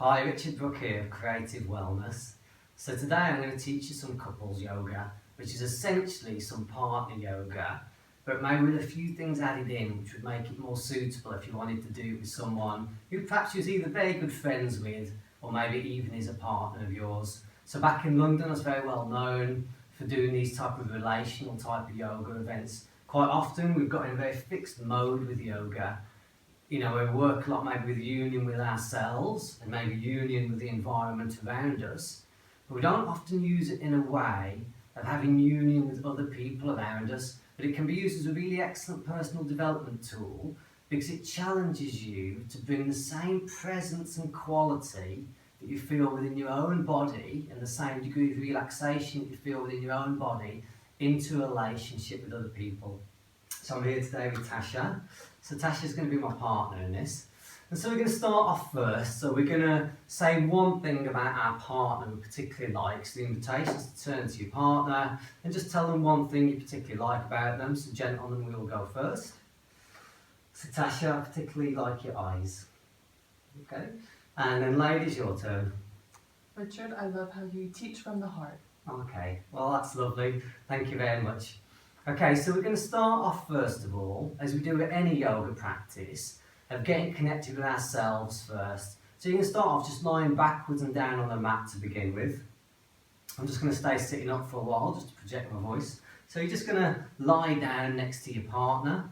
Hi, Richard Brook here of Creative Wellness. So today I'm going to teach you some couples yoga, which is essentially some partner yoga, but maybe with a few things added in which would make it more suitable if you wanted to do it with someone who perhaps you're either very good friends with or maybe even is a partner of yours. So back in London I was very well known for doing these type of relational type of yoga events. Quite often we've got in a very fixed mode with yoga. You know, we work a lot maybe with union with ourselves and maybe union with the environment around us, but we don't often use it in a way of having union with other people around us, but it can be used as a really excellent personal development tool because it challenges you to bring the same presence and quality that you feel within your own body and the same degree of relaxation that you feel within your own body into a relationship with other people. So I'm here today with Tasha. So Tasha's going to be my partner in this. And so we're going to start off first. So we're going to say one thing about our partner we particularly like. So the invitation is to turn to your partner and just tell them one thing you particularly like about them. So gentlemen, we will go first. So Tasha, I particularly like your eyes. Okay. And then ladies, your turn. Richard, I love how you teach from the heart. Okay, well that's lovely. Thank you very much. Okay, so we're going to start off first of all, as we do with any yoga practice, of getting connected with ourselves first. So you're going to start off just lying backwards and down on the mat to begin with. I'm just going to stay sitting up for a while just to project my voice. So you're just going to lie down next to your partner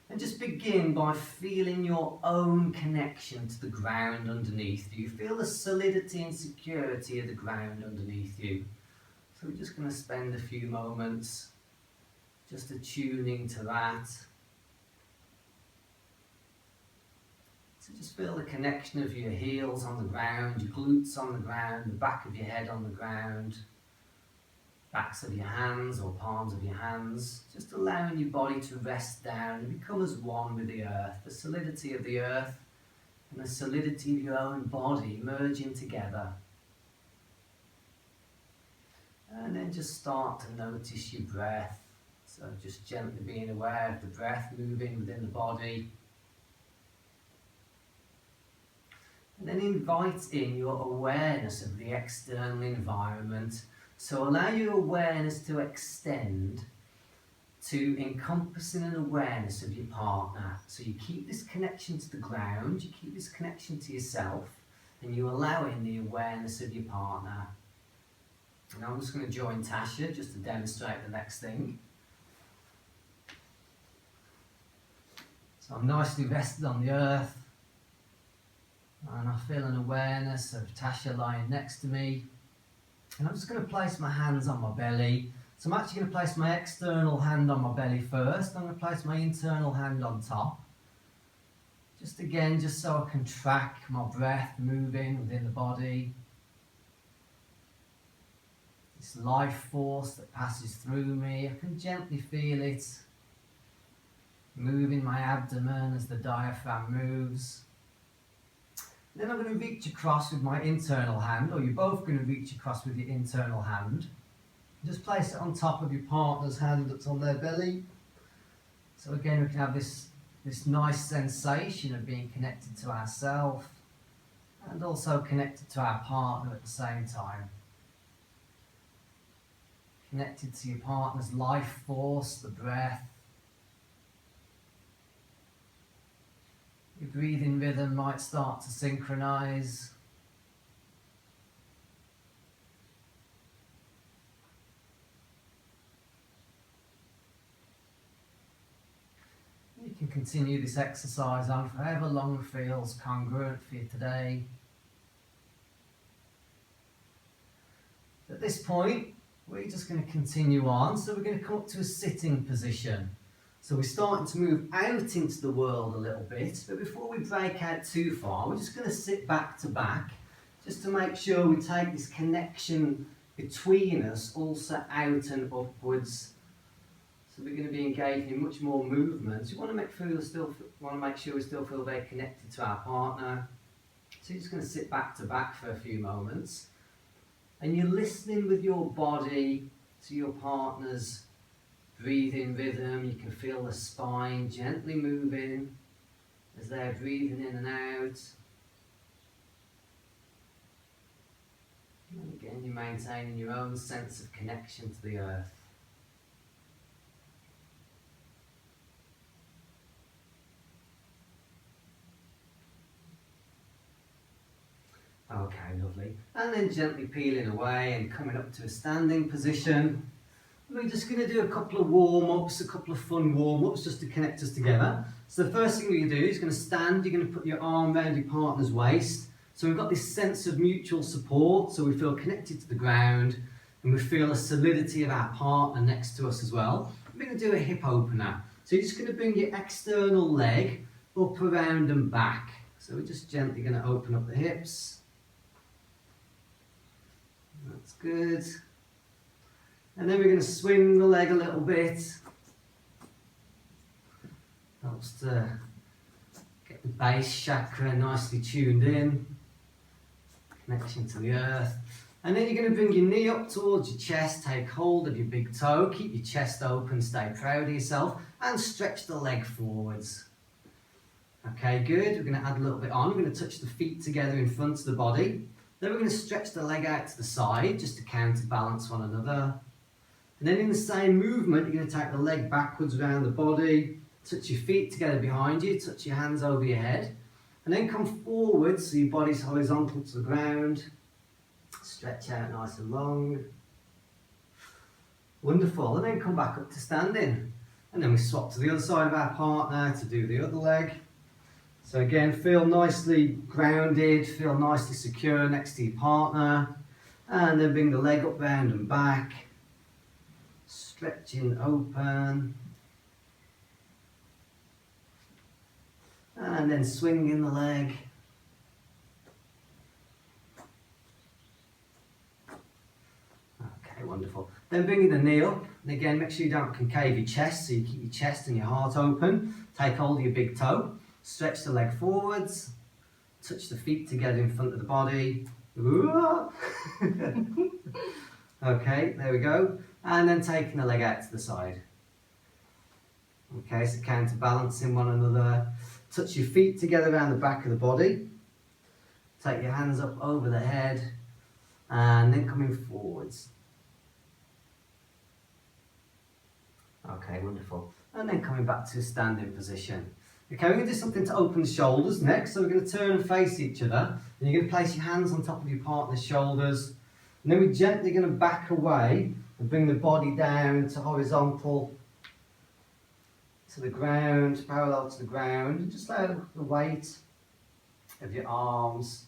and just begin by feeling your own connection to the ground underneath you. Feel the solidity and security of the ground underneath you. So we're just going to spend a few moments just attuning to that. So just feel the connection of your heels on the ground, your glutes on the ground, the back of your head on the ground, backs of your hands or palms of your hands, just allowing your body to rest down and become as one with the earth, the solidity of the earth and the solidity of your own body merging together. And then just start to notice your breath. So just gently being aware of the breath moving within the body. And then invite in your awareness of the external environment. So allow your awareness to extend to encompassing an awareness of your partner. So you keep this connection to the ground, you keep this connection to yourself, and you allow in the awareness of your partner. And I'm just going to join Tasha just to demonstrate the next thing. So I'm nicely rested on the earth and I feel an awareness of Tasha lying next to me. And I'm just going to place my hands on my belly. So I'm actually going to place my external hand on my belly first. I'm going to place my internal hand on top. Just again, just so I can track my breath moving within the body. This life force that passes through me, I can gently feel it moving my abdomen as the diaphragm moves. Then I'm going to reach across with my internal hand, or you're both going to reach across with your internal hand. Just place it on top of your partner's hand that's on their belly. So again, we can have this nice sensation of being connected to ourselves and also connected to our partner at the same time. Connected to your partner's life force, the breath. Your breathing rhythm might start to synchronize. You can continue this exercise on for however long feels congruent for you today. At this point, we're just going to continue on. So we're going to come up to a sitting position. So we're starting to move out into the world a little bit, but before we break out too far, we're just going to sit back to back, just to make sure we take this connection between us also out and upwards. So we're going to be engaging in much more movement. We want to make sure we still feel very connected to our partner. So you're just going to sit back to back for a few moments. And you're listening with your body to your partner's breathing rhythm. You can feel the spine gently moving as they're breathing in and out. and you're maintaining your own sense of connection to the earth. Okay, lovely. And then gently peeling away and coming up to a standing position. We're just going to do a couple of warm-ups, a couple of fun warm-ups just to connect us together. So the first thing we're going to do is going to stand, you're going to put your arm around your partner's waist. So we've got this sense of mutual support, so we feel connected to the ground and we feel the solidity of our partner next to us as well. We're going to do a hip opener. So you're just going to bring your external leg up, around and back. So we're just gently going to open up the hips. That's good. And then we're going to swing the leg a little bit. Helps to get the base chakra nicely tuned in. Connection to the earth. And then you're going to bring your knee up towards your chest, take hold of your big toe, keep your chest open, stay proud of yourself, and stretch the leg forwards. Okay, good. We're going to add a little bit on. We're going to touch the feet together in front of the body. Then we're going to stretch the leg out to the side just to counterbalance one another. And then in the same movement, you're going to take the leg backwards around the body, touch your feet together behind you, touch your hands over your head, and then come forward so your body's horizontal to the ground. Stretch out nice and long. Wonderful. And then come back up to standing. And then we swap to the other side of our partner to do the other leg. So again, feel nicely grounded, feel nicely secure next to your partner. And then bring the leg up, round and back. Stretching open. And then swinging the leg. Okay, wonderful. Then bringing the knee up. And again, make sure you don't concave your chest, so you keep your chest and your heart open. Take hold of your big toe. Stretch the leg forwards, touch the feet together in front of the body. Okay, there we go. And then taking the leg out to the side. Okay, so counterbalancing one another. Touch your feet together around the back of the body. Take your hands up over the head and then coming forwards. Okay, wonderful. And then coming back to a standing position. Okay, we're going to do something to open the shoulders next. So we're going to turn and face each other. And you're going to place your hands on top of your partner's shoulders. And then we're gently going to back away and bring the body down to horizontal to the ground, parallel to the ground. And just allow the weight of your arms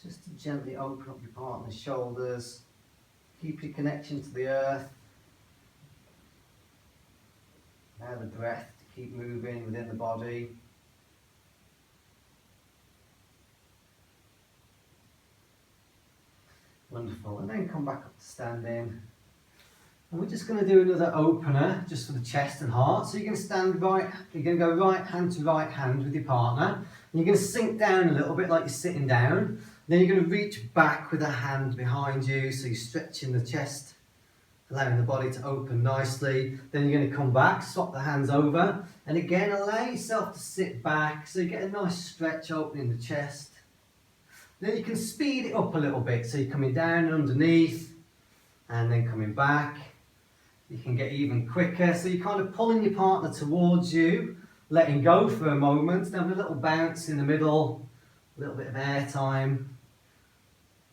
just to gently open up your partner's shoulders. Keep your connection to the earth. Allow the breath to keep moving within the body. Wonderful. And then come back up to standing. And we're just going to do another opener just for the chest and heart. So you're going to stand right, you're going to go right hand to right hand with your partner. And you're going to sink down a little bit like you're sitting down. Then you're going to reach back with a hand behind you. So you're stretching the chest, allowing the body to open nicely. Then you're going to come back, swap the hands over. And again, allow yourself to sit back. So you get a nice stretch opening the chest. Then you can speed it up a little bit. So you're coming down and underneath and then coming back. You can get even quicker. So you're kind of pulling your partner towards you, letting go for a moment, then have a little bounce in the middle, a little bit of air time.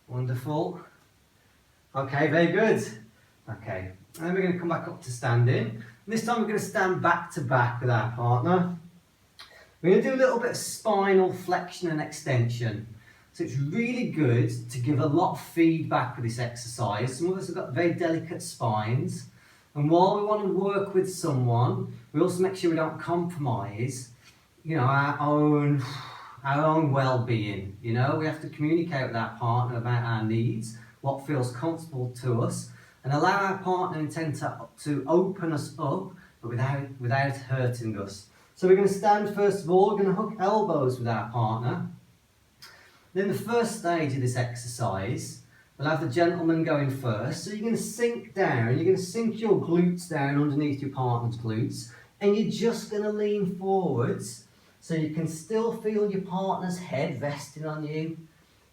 Wonderful. Okay, very good. Okay, and then we're going to come back up to standing. And this time we're going to stand back to back with our partner. We're going to do a little bit of spinal flexion and extension. So it's really good to give a lot of feedback with this exercise. Some of us have got very delicate spines. And while we want to work with someone, we also make sure we don't compromise, our own well-being. We have to communicate with our partner about our needs, what feels comfortable to us, and allow our partner to open us up, but without hurting us. So we're going to stand first of all, we're going to hook elbows with our partner. Then the first stage of this exercise, we'll have the gentleman going first. So you're going to sink down, you're going to sink your glutes down underneath your partner's glutes, and you're just going to lean forwards so you can still feel your partner's head resting on you.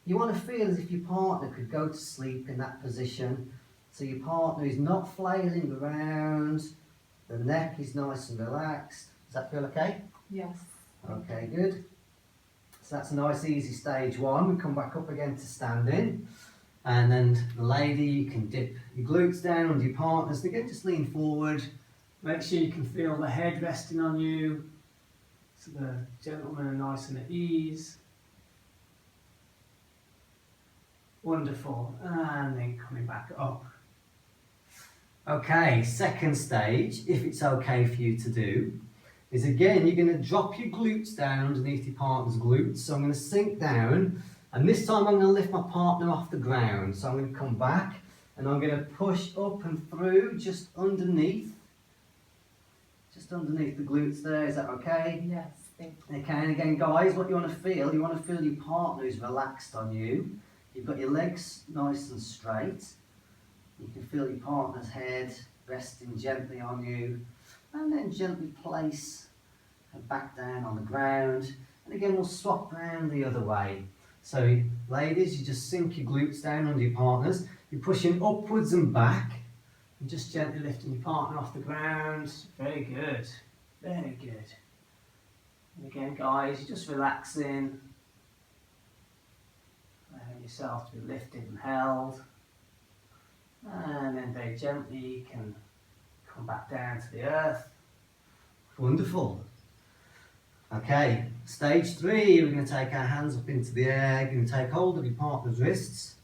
You want to feel as if your partner could go to sleep in that position. So your partner is not flailing around, the neck is nice and relaxed. Does that feel okay? Yes. Okay, good. So that's a nice easy stage one. We come back up again to standing. And then the lady, you can dip your glutes down under your partners. And again, just lean forward. Make sure you can feel the head resting on you. So the gentlemen are nice and at ease. Wonderful. And then coming back up. Okay, second stage, if it's okay for you to do, is again, you're going to drop your glutes down underneath your partner's glutes. So I'm going to sink down, and this time I'm going to lift my partner off the ground. So I'm going to come back, and I'm going to push up and through, just underneath the glutes there. Is that okay? Yes, thank you. Okay, and again, guys, what you want to feel your partner is relaxed on you. You've got your legs nice and straight. You can feel your partner's head resting gently on you, and then gently place her back down on the ground. And again, we'll swap around the other way. So ladies, you just sink your glutes down under your partners. You're pushing upwards and back, and just gently lifting your partner off the ground. Very good, very good. And again, guys, you're just relaxing, allowing yourself to be lifted and held. And then very gently you can come back down to the earth. Wonderful. Okay, stage 3, we're going to take our hands up into the air. You're going to take hold of your partner's wrists.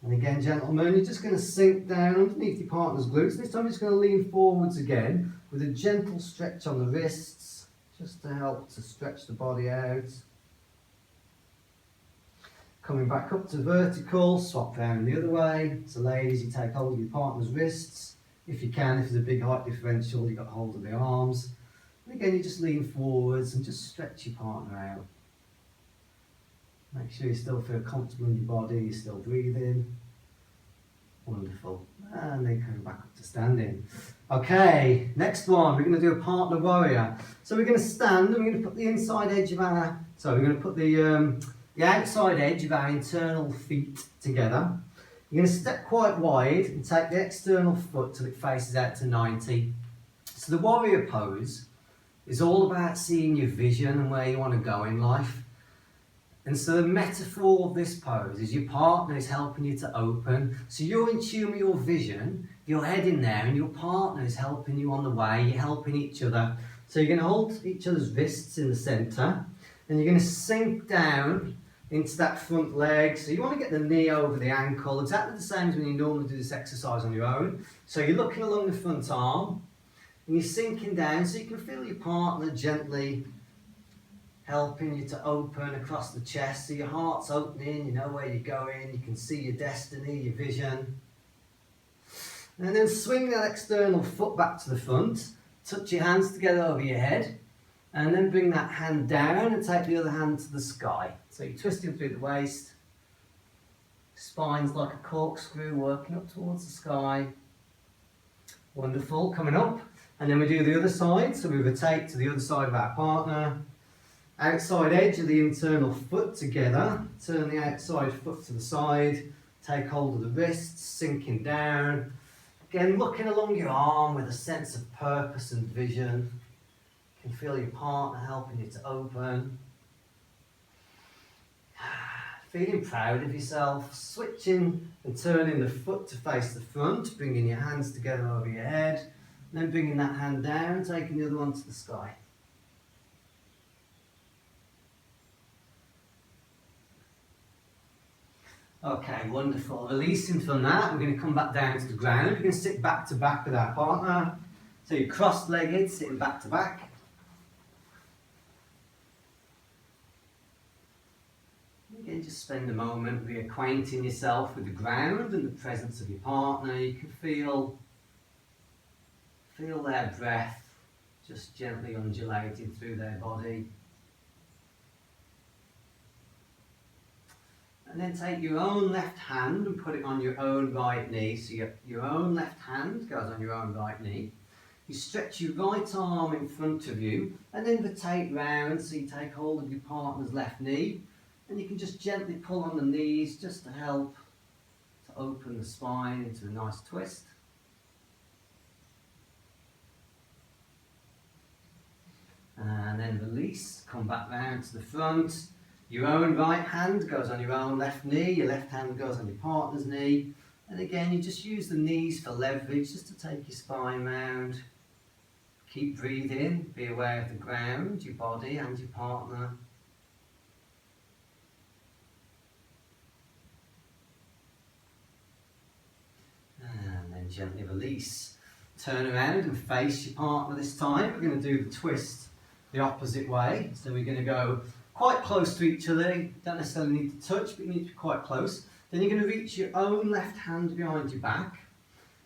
And again, gentlemen, you're just going to sink down underneath your partner's glutes. This time you're just going to lean forwards again with a gentle stretch on the wrists, just to help to stretch the body out. Coming back up to vertical, swap round the other way. So ladies, you take hold of your partner's wrists. If you can, if there's a big height differential, you've got hold of the arms. And again, you just lean forwards and just stretch your partner out. Make sure you still feel comfortable in your body, you're still breathing. Wonderful. And then coming back up to standing. Okay, next one, we're going to do a partner warrior. So we're going to stand and we're going to put the inside edge of our, we're going to put the outside edge of our internal feet together. You're going to step quite wide and take the external foot till it faces out to 90. So the warrior pose is all about seeing your vision and where you want to go in life. And so the metaphor of this pose is your partner is helping you to open. So you're in tune with your vision, you're heading there, and your partner is helping you on the way, you're helping each other. So you're going to hold each other's wrists in the centre, and you're going to sink down into that front leg. So you want to get the knee over the ankle, exactly the same as when you normally do this exercise on your own. So you're looking along the front arm, and you're sinking down so you can feel your partner gently helping you to open across the chest. So your heart's opening, you know where you're going, you can see your destiny, your vision. And then swing that external foot back to the front, touch your hands together over your head, and then bring that hand down and take the other hand to the sky. So you're twisting through the waist, spine's like a corkscrew working up towards the sky. Wonderful, coming up. And then we do the other side, so we rotate to the other side of our partner. Outside edge of the internal foot together, turn the outside foot to the side, take hold of the wrists, sinking down. Again, looking along your arm with a sense of purpose and vision. You can feel your partner helping you to open. Feeling proud of yourself, switching and turning the foot to face the front, bringing your hands together over your head, then bringing that hand down, taking the other one to the sky. Okay, wonderful. Releasing from that, we're going to come back down to the ground. We're going to sit back to back with our partner. So you're cross-legged, sitting back to back. Again, just spend a moment reacquainting yourself with the ground and the presence of your partner. You can feel their breath just gently undulating through their body. And then take your own left hand and put it on your own right knee. So your own left hand goes on your own right knee. You stretch your right arm in front of you and then rotate round so you take hold of your partner's left knee. And you can just gently pull on the knees just to help to open the spine into a nice twist. And then release, come back round to the front. Your own right hand goes on your own left knee, your left hand goes on your partner's knee. And again, you just use the knees for leverage, just to take your spine round. Keep breathing, be aware of the ground, your body and your partner. And then gently release. Turn around and face your partner this time. We're going to do the twist the opposite way. So we're going to go quite close to each other. You don't necessarily need to touch, but you need to be quite close. Then you're going to reach your own left hand behind your back.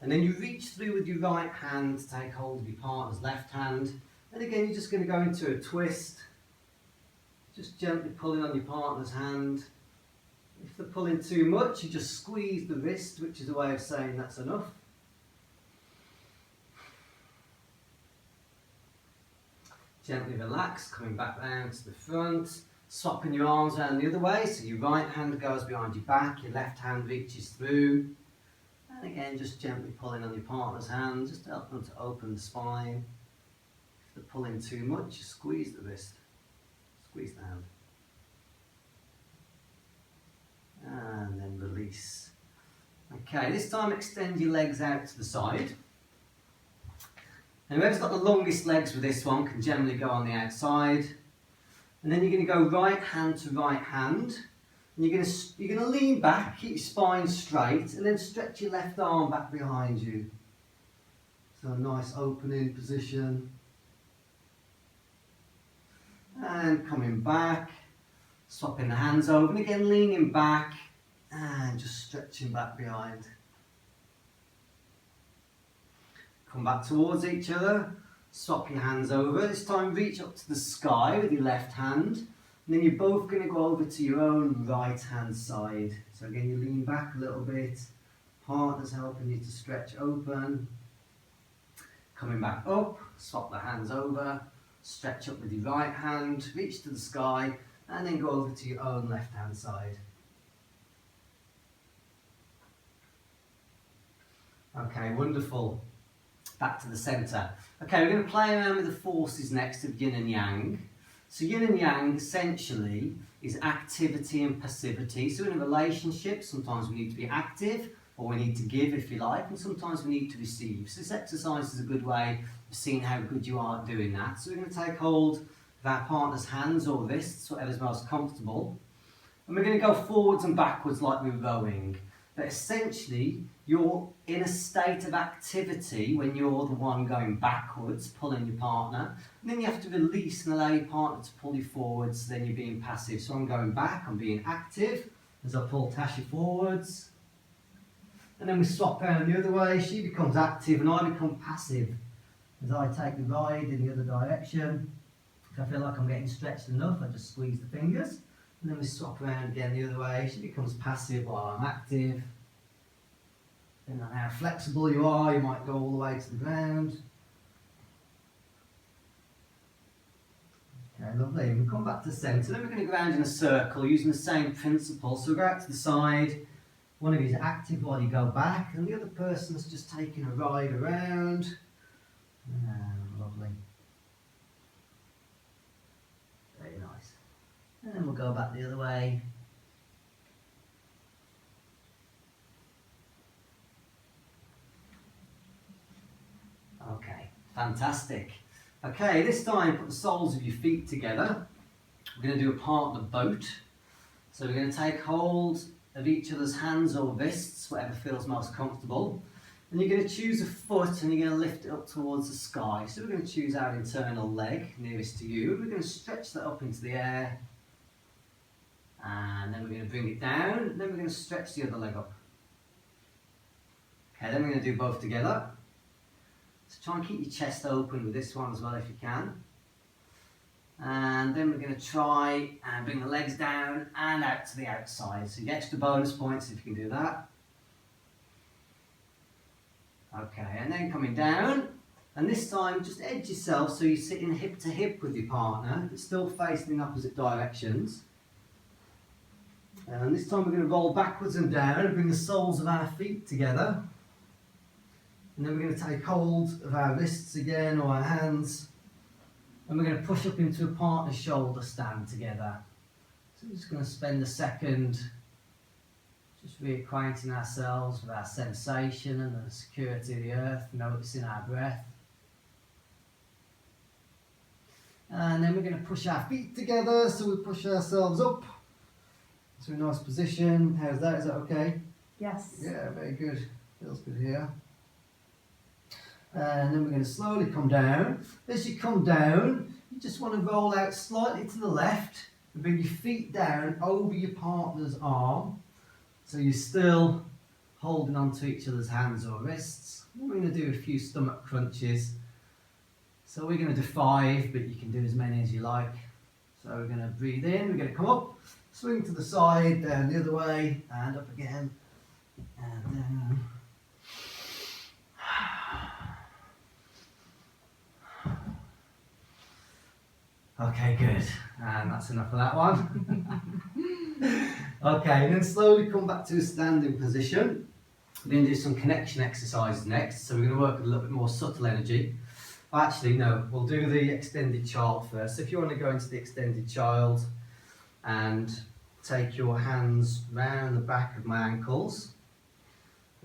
And then you reach through with your right hand to take hold of your partner's left hand. And again, you're just going to go into a twist. Just gently pulling on your partner's hand. If they're pulling too much, you just squeeze the wrist, which is a way of saying that's enough. Gently relax, coming back round to the front, swapping your arms around the other way, so your right hand goes behind your back, your left hand reaches through. And again, just gently pulling on your partner's hand, just to help them to open the spine. If they're pulling too much, you squeeze the wrist, squeeze the hand. And then release. Okay, this time extend your legs out to the side. And whoever's got the longest legs with this one can generally go on the outside. And then you're going to go right hand to right hand. And you're going to lean back, keep your spine straight, and then stretch your left arm back behind you. So a nice opening position. And coming back, swapping the hands over, and again leaning back, and just stretching back behind. Come back towards each other, swap your hands over. This time reach up to the sky with your left hand. And then you're both going to go over to your own right hand side. So again, you lean back a little bit. Partner's helping you to stretch open. Coming back up, swap the hands over. Stretch up with your right hand, reach to the sky, and then go over to your own left hand side. Okay, wonderful. Back to the centre. Okay, we're going to play around with the forces next of yin and yang. So yin and yang essentially is activity and passivity. So in a relationship, sometimes we need to be active, or we need to give if you like, and sometimes we need to receive. So this exercise is a good way of seeing how good you are at doing that. So we're going to take hold of our partner's hands or wrists, whatever's most comfortable. And we're going to go forwards and backwards like we're rowing. But essentially, you're in a state of activity when you're the one going backwards, pulling your partner. And then you have to release and allow your partner to pull you forwards, then you're being passive. So I'm going back, I'm being active as I pull Tasha forwards. And then we swap around the other way, she becomes active and I become passive as I take the ride in the other direction. If I feel like I'm getting stretched enough, I just squeeze the fingers. And then we swap around again the other way. She becomes passive while I'm active. Depending on how flexible you are, you might go all the way to the ground. Okay, lovely. And we come back to the centre. Then we're going to go around in a circle using the same principle. So we go out to the side. One of you is active while you go back, and the other person's just taking a ride around. Lovely. Very nice. And then we'll go back the other way. Okay, fantastic. Okay, this time put the soles of your feet together. We're going to do a partner boat. So we're going to take hold of each other's hands or wrists, whatever feels most comfortable. And you're going to choose a foot and you're going to lift it up towards the sky. So we're going to choose our internal leg nearest to you. We're going to stretch that up into the air. And then we're going to bring it down. And then we're going to stretch the other leg up. Okay, then we're going to do both together. So try and keep your chest open with this one as well if you can. And then we're going to try and bring the legs down and out to the outside. So you get extra bonus points if you can do that. Okay, and then coming down. And this time just edge yourself so you're sitting hip to hip with your partner, but still facing in opposite directions. And this time we're going to roll backwards and down and bring the soles of our feet together. And then we're going to take hold of our wrists again or our hands. And we're going to push up into a partner shoulder stand together. So we're just going to spend a second just reacquainting ourselves with our sensation and the security of the earth, noticing our breath. And then we're going to push our feet together, so we push ourselves up to a nice position. How's that? Is that okay? Yes. Yeah, very good. Feels good here. And then we're going to slowly come down. As you come down, you just want to roll out slightly to the left and bring your feet down over your partner's arm. So you're still holding on to each other's hands or wrists. And we're going to do a few stomach crunches. So we're going to do 5, but you can do as many as you like. So we're going to breathe in, we're going to come up, swing to the side, down the other way, and up again, and down. Okay, good. And that's enough of that one. Okay, and then slowly come back to a standing position. We're going to do some connection exercises next. So we're going to work with a little bit more subtle energy. Actually, no, we'll do the extended child first. So if you want to go into the extended child and take your hands round the back of my ankles.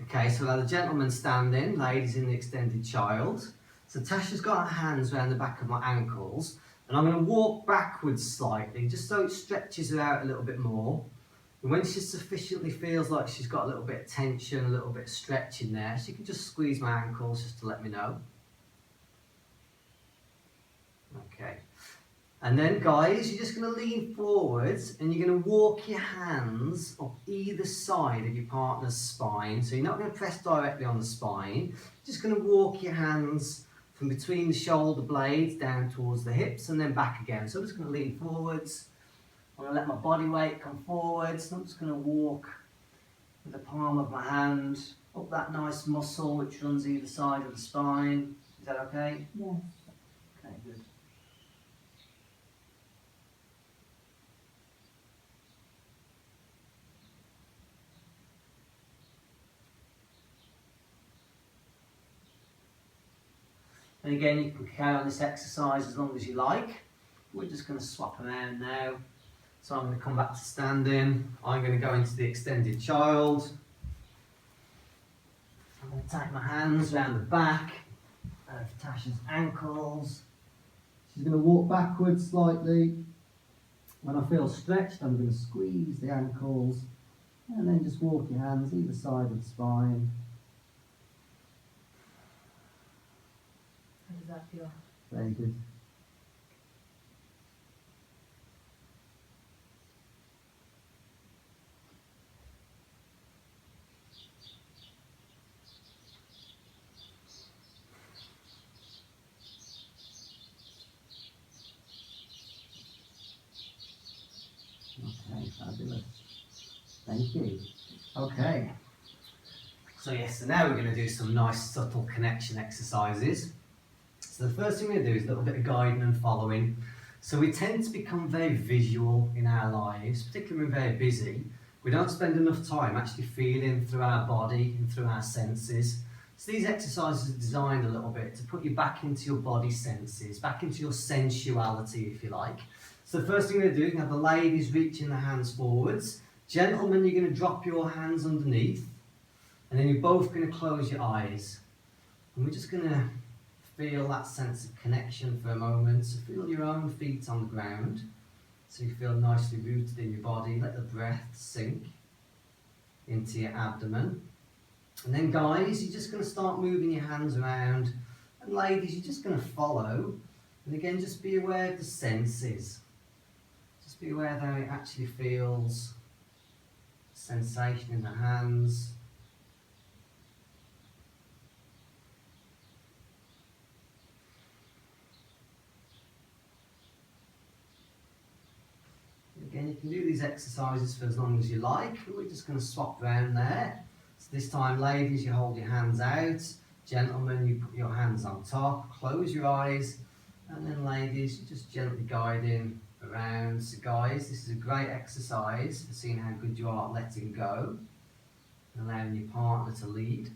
Okay, so we'll have the gentleman standing, ladies in the extended child. So Tasha's got her hands around the back of my ankles. And I'm going to walk backwards slightly, just so it stretches her out a little bit more. And when she sufficiently feels like she's got a little bit of tension, a little bit of stretch in there, she can just squeeze my ankles just to let me know. Okay. And then, guys, you're just going to lean forwards and you're going to walk your hands up either side of your partner's spine. So you're not going to press directly on the spine. You're just going to walk your hands from between the shoulder blades down towards the hips and then back again. So I'm just going to lean forwards. I'm going to let my body weight come forwards. I'm just going to walk with the palm of my hand up that nice muscle which runs either side of the spine. Is that okay? Yes. Okay, good. And again, you can carry on this exercise as long as you like. We're just going to swap around now. So I'm going to come back to standing. I'm going to go into the extended child. I'm going to take my hands around the back of Tasha's ankles. She's going to walk backwards slightly. When I feel stretched, I'm going to squeeze the ankles and then just walk your hands either side of the spine. How does that feel? Very good. Okay, fabulous. Thank you. Okay. So yes, so now we're going to do some nice subtle connection exercises. So the first thing we're going to do is a little bit of guiding and following. So we tend to become very visual in our lives, particularly when we're very busy. We don't spend enough time actually feeling through our body and through our senses. So these exercises are designed a little bit to put you back into your body senses, back into your sensuality, if you like. So the first thing we're going to do, you can have the ladies reaching their hands forwards. Gentlemen, you're going to drop your hands underneath. And then you're both going to close your eyes. And we're just going to feel that sense of connection for a moment. So feel your own feet on the ground. So you feel nicely rooted in your body. Let the breath sink into your abdomen. And then guys, you're just going to start moving your hands around. And ladies, you're just going to follow. And again, just be aware of the senses. Just be aware of how it actually feels. Sensation in the hands. Again, you can do these exercises for as long as you like. We're just going to swap around there. So this time, ladies, you hold your hands out. Gentlemen, you put your hands on top. Close your eyes. And then ladies, you just gently guide in around. So guys, this is a great exercise for seeing how good you are at letting go and allowing your partner to lead.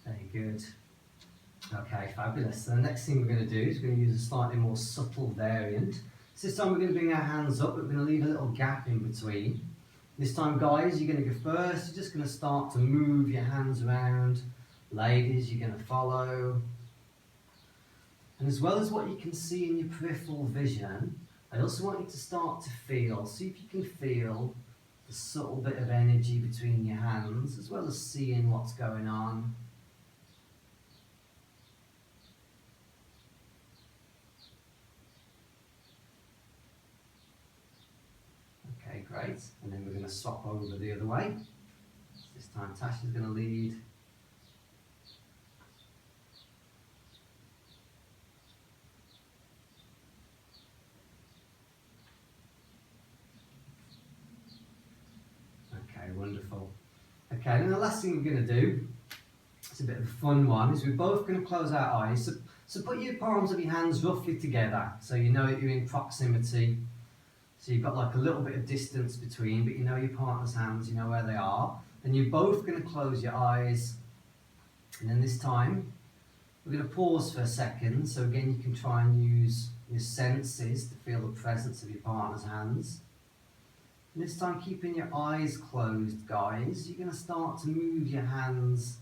Very good. Okay, fabulous. So the next thing we're going to do is we're going to use a slightly more subtle variant. So this time we're going to bring our hands up, but we're going to leave a little gap in between. This time, guys, you're going to go first. You're just going to start to move your hands around. Ladies, you're going to follow. And as well as what you can see in your peripheral vision, I also want you to start to feel. See if you can feel the subtle bit of energy between your hands, as well as seeing what's going on. Okay, great. And then we're going to swap over the other way. This time Tasha's going to lead. Okay, wonderful. Okay, and the last thing we're going to do, it's a bit of a fun one, is we're both going to close our eyes. So put your palms of your hands roughly together, so you know that you're in proximity. So you've got like a little bit of distance between, but you know your partner's hands, you know where they are. And you're both going to close your eyes. And then this time, we're going to pause for a second. So again, you can try and use your senses to feel the presence of your partner's hands. And this time, keeping your eyes closed, guys, you're going to start to move your hands.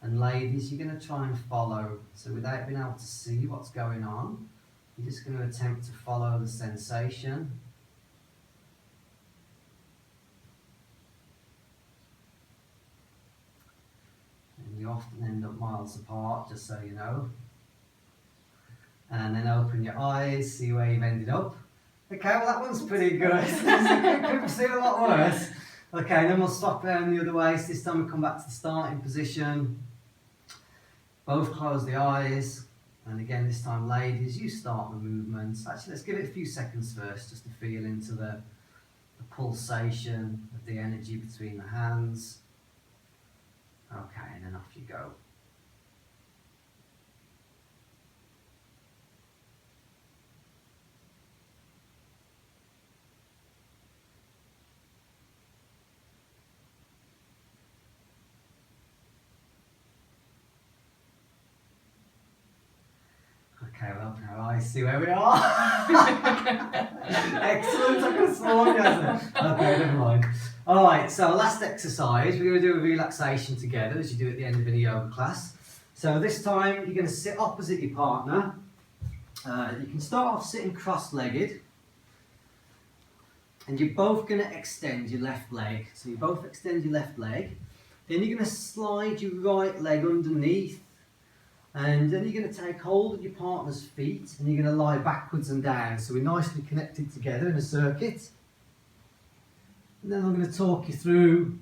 And ladies, you're going to try and follow. So without being able to see what's going on, you're just going to attempt to follow the sensation. You often end up miles apart, just so you know. And then open your eyes, see where you've ended up. Okay, well that one's pretty good. Could see a lot worse. Okay, then we'll swap around the other way. So this time we come back to the starting position. Both close the eyes. And again, this time, ladies, you start the movements. Actually, let's give it a few seconds first, just to feel into the pulsation of the energy between the hands. Okay, and then off you go. Okay, we'll open our eyes, see where we are. Excellent, I could have sworn you, hasn't it? Okay, never mind. Alright, so last exercise, we're going to do a relaxation together, as you do at the end of any yoga class. So this time, you're going to sit opposite your partner. You can start off sitting cross-legged. And you're both going to extend your left leg. So you both extend your left leg. Then you're going to slide your right leg underneath. And then you're going to take hold of your partner's feet and you're going to lie backwards and down. So we're nicely connected together in a circuit. And then I'm going to talk you through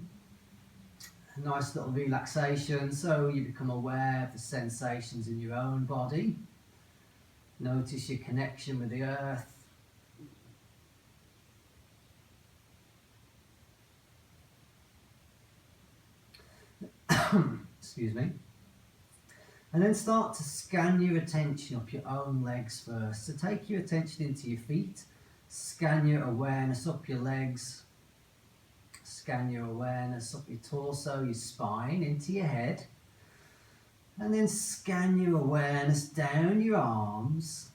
a nice little relaxation so you become aware of the sensations in your own body. Notice your connection with the earth. Excuse me. And then start to scan your attention up your own legs first. So take your attention into your feet, scan your awareness up your legs, scan your awareness up your torso, your spine, into your head, and then scan your awareness down your arms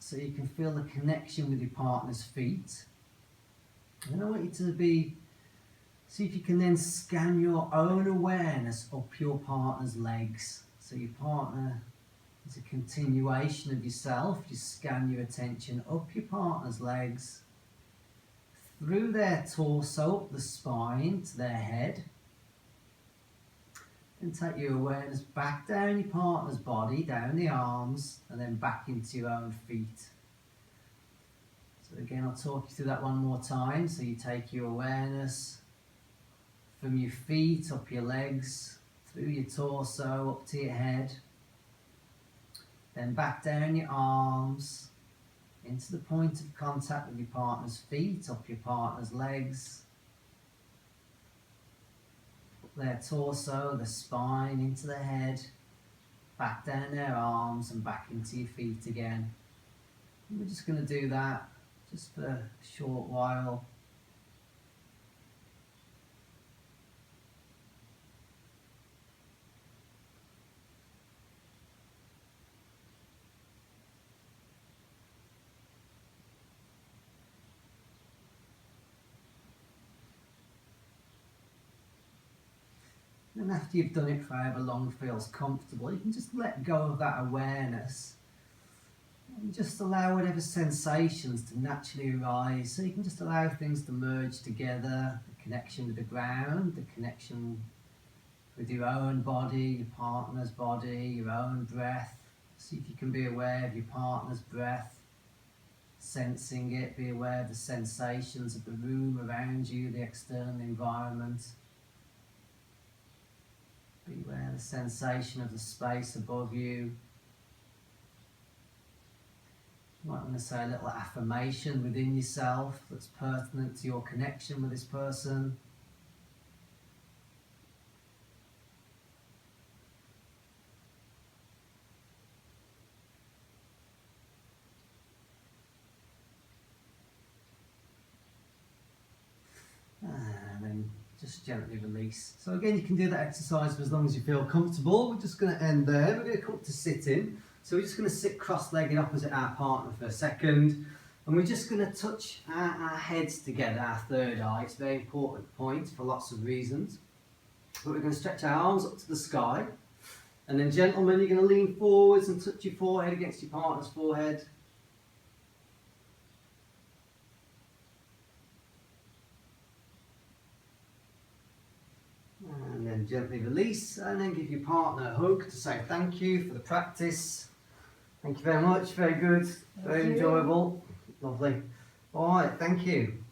so you can feel the connection with your partner's feet. And I want you to see if you can then scan your own awareness up your partner's legs. So your partner is a continuation of yourself. You scan your attention up your partner's legs, through their torso, up the spine to their head. Then take your awareness back down your partner's body, down the arms, and then back into your own feet. So again, I'll talk you through that one more time. So you take your awareness from your feet, up your legs, through your torso, up to your head. Then back down your arms into the point of contact with your partner's feet, up your partner's legs, up their torso, the spine, into the head, back down their arms and back into your feet again. And we're just going to do that just for a short while. And after you've done it for however long feels comfortable, you can just let go of that awareness and just allow whatever sensations to naturally arise. So you can just allow things to merge together, the connection with the ground, the connection with your own body, your partner's body, your own breath. See if you can be aware of your partner's breath, sensing it, be aware of the sensations of the room around you, the external environment. Be aware of the sensation of the space above you. You might want to say a little affirmation within yourself that's pertinent to your connection with this person. And then just gently release. So again, you can do that exercise for as long as you feel comfortable. We're just going to end there. We're going to come up to sitting. So we're just going to sit cross-legged opposite our partner for a second. And we're just going to touch our heads together, our third eye. It's a very important point for lots of reasons. But we're going to stretch our arms up to the sky. And then, gentlemen, you're going to lean forwards and touch your forehead against your partner's forehead. And then gently release, and then give your partner a hug to say thank you for the practice. Thank you very much, very good, very enjoyable, lovely. Alright, thank you.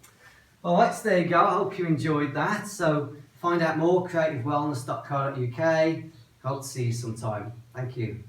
Alright, so there you go, I hope you enjoyed that. So find out more, creativewellness.co.uk. Hope to see you sometime. Thank you.